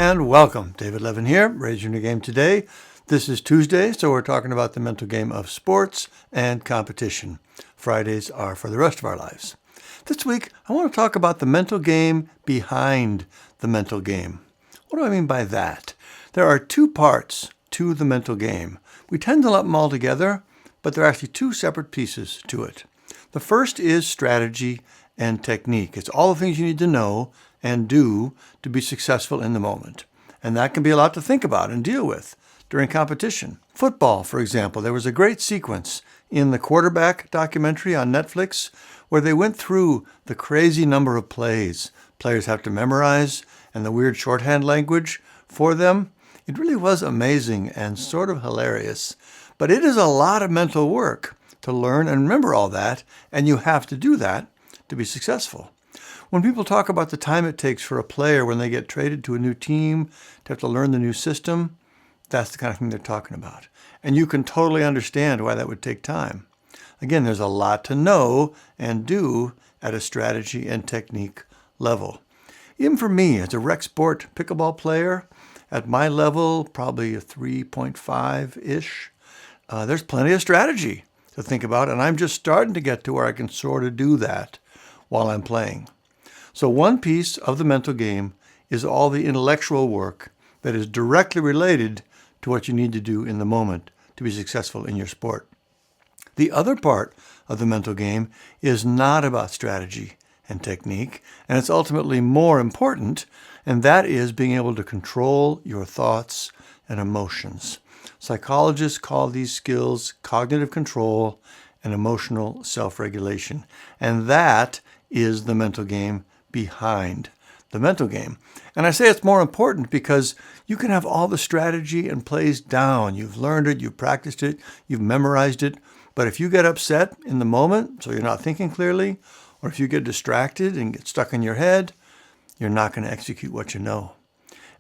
and welcome. David Levin here, Raise Your New Game today. This is Tuesday, so we're talking about the mental game of sports and competition. Fridays are for the rest of our lives. This week, I want to talk about the mental game behind the mental game. What do I mean by that? There are two parts to the mental game. We tend to lump them all together, but there are actually two separate pieces to it. The first is strategy and technique. It's all the things you need to know and do to be successful in the moment. And that can be a lot to think about and deal with during competition. Football, for example, there was a great sequence in the Quarterback documentary on Netflix where they went through the crazy number of plays players have to memorize and the weird shorthand language for them. It really was amazing and sort of hilarious. But it is a lot of mental work to learn and remember all that, and you have to do that to be successful. When people talk about the time it takes for a player when they get traded to a new team to have to learn the new system, that's the kind of thing they're talking about. And you can totally understand why that would take time. Again, there's a lot to know and do at a strategy and technique level. Even for me, as a rec sport pickleball player, at my level, probably a 3.5-ish, there's plenty of strategy to think about, and I'm just starting to get to where I can sort of do that while I'm playing. So one piece of the mental game is all the intellectual work that is directly related to what you need to do in the moment to be successful in your sport. The other part of the mental game is not about strategy and technique, and it's ultimately more important, and that is being able to control your thoughts and emotions. Psychologists call these skills cognitive control and emotional self-regulation, and that is the mental game behind the mental game. And I say it's more important because you can have all the strategy and plays down. You've learned it, you've practiced it, you've memorized it. But if you get upset in the moment, so you're not thinking clearly, or if you get distracted and get stuck in your head, you're not going to execute what you know.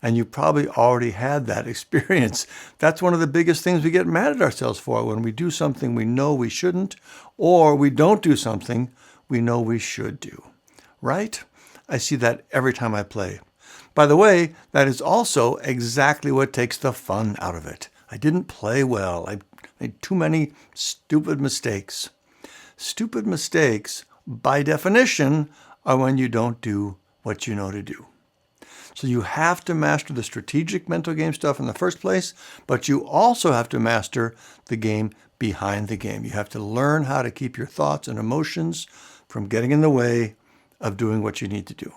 And you probably already had that experience. That's one of the biggest things we get mad at ourselves for, when we do something we know we shouldn't, or we don't do something we know we should do. Right? I see that every time I play. By the way, that is also exactly what takes the fun out of it. I didn't play well. I made too many stupid mistakes. Stupid mistakes, by definition, are when you don't do what you know to do. So you have to master the strategic mental game stuff in the first place, but you also have to master the game behind the game. You have to learn how to keep your thoughts and emotions from getting in the way of doing what you need to do.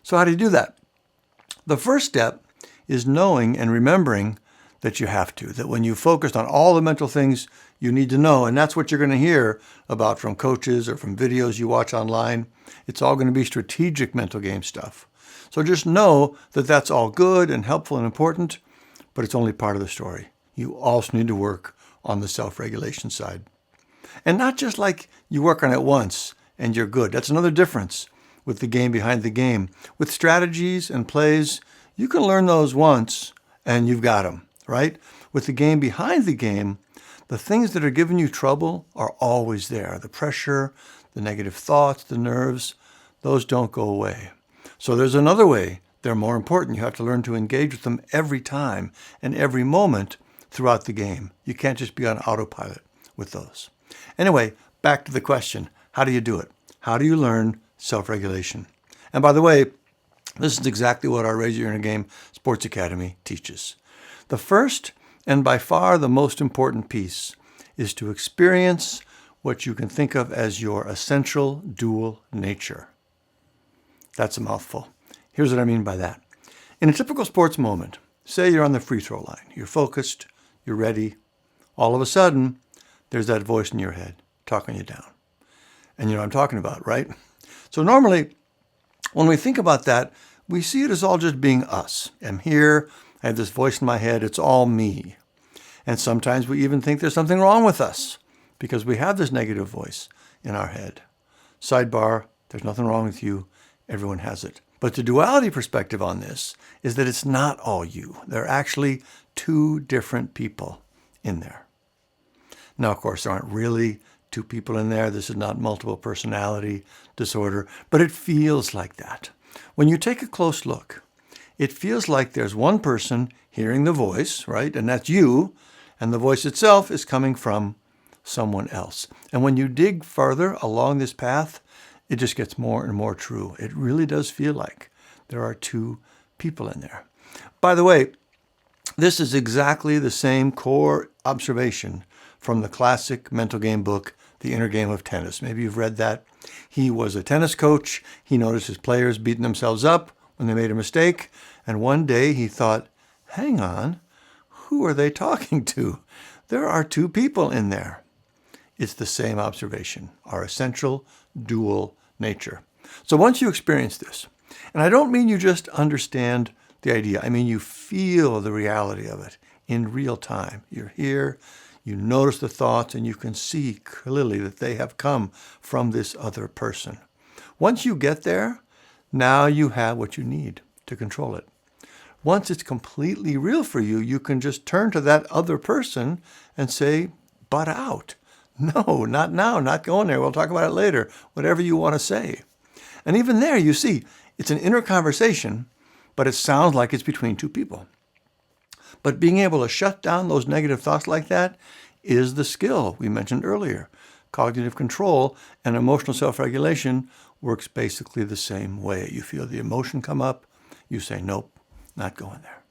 So how do you do that? The first step is knowing and remembering that you have to, that when you focused on all the mental things you need to know, and that's what you're going to hear about from coaches or from videos you watch online, it's all going to be strategic mental game stuff. So just know that that's all good and helpful and important, but it's only part of the story. You also need to work on the self-regulation side. And not just like you work on it once and you're good. That's another difference with the game behind the game. With strategies and plays, you can learn those once and you've got them, right? With the game behind the game, the things that are giving you trouble are always there. The pressure, the negative thoughts, the nerves, those don't go away. So there's another way they're more important. You have to learn to engage with them every time and every moment throughout the game. You can't just be on autopilot with those. Anyway, back to the question. How do you do it? How do you learn self-regulation? And by the way, this is exactly what our Raise Your Inner Game Sports Academy teaches. The first and by far the most important piece is to experience what you can think of as your essential dual nature. That's a mouthful. Here's what I mean by that. In a typical sports moment, say you're on the free throw line, you're focused, you're ready. All of a sudden, there's that voice in your head talking you down. And you know what I'm talking about, right? So normally, when we think about that, we see it as all just being us. I'm here, I have this voice in my head, it's all me. And sometimes we even think there's something wrong with us because we have this negative voice in our head. Sidebar, there's nothing wrong with you. Everyone has it. But the duality perspective on this is that it's not all you. There are actually two different people in there. Now, of course, there aren't really two people in there. This is not multiple personality disorder, but it feels like that. When you take a close look it feels like there's one person hearing the voice, right? And that's you. And the voice itself is coming from someone else. And when you dig further along this path, it just gets more and more true. It really does feel like there are two people in there. By the way, this is exactly the same core observation from the classic mental game book, The Inner Game of Tennis. Maybe you've read that. He was a tennis coach. He noticed his players beating themselves up when they made a mistake. And one day he thought, hang on, who are they talking to? There are two people in there. It's the same observation, our essential dual nature. So once you experience this, and I don't mean you just understand the idea, I mean you feel the reality of it in real time. You're here, you notice the thoughts, and you can see clearly that they have come from this other person. Once you get there, now you have what you need to control it. Once it's completely real for you, you can just turn to that other person and say, butt out. No, not now, not going there. We'll talk about it later. Whatever you want to say. And even there, you see, it's an inner conversation, but it sounds like it's between two people. But being able to shut down those negative thoughts like that is the skill we mentioned earlier. Cognitive control and emotional self-regulation works basically the same way. You feel the emotion come up, you say, nope, not going there.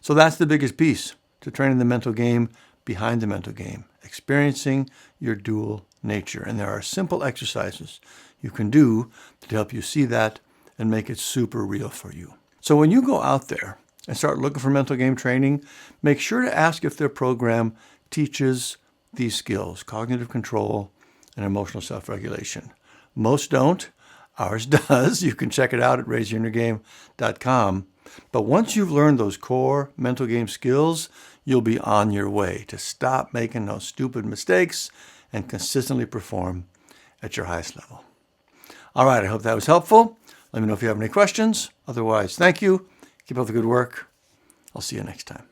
So that's the biggest piece to training the mental game behind the mental game, experiencing your dual nature. And there are simple exercises you can do to help you see that and make it super real for you. So when you go out there and start looking for mental game training, make sure to ask if their program teaches these skills, cognitive control and emotional self-regulation. Most don't. Ours does. You can check it out at raiseyourinnergame.com. But once you've learned those core mental game skills, you'll be on your way to stop making those stupid mistakes and consistently perform at your highest level. All right, I hope that was helpful. Let me know if you have any questions. Otherwise, thank you. Keep up the good work. I'll see you next time.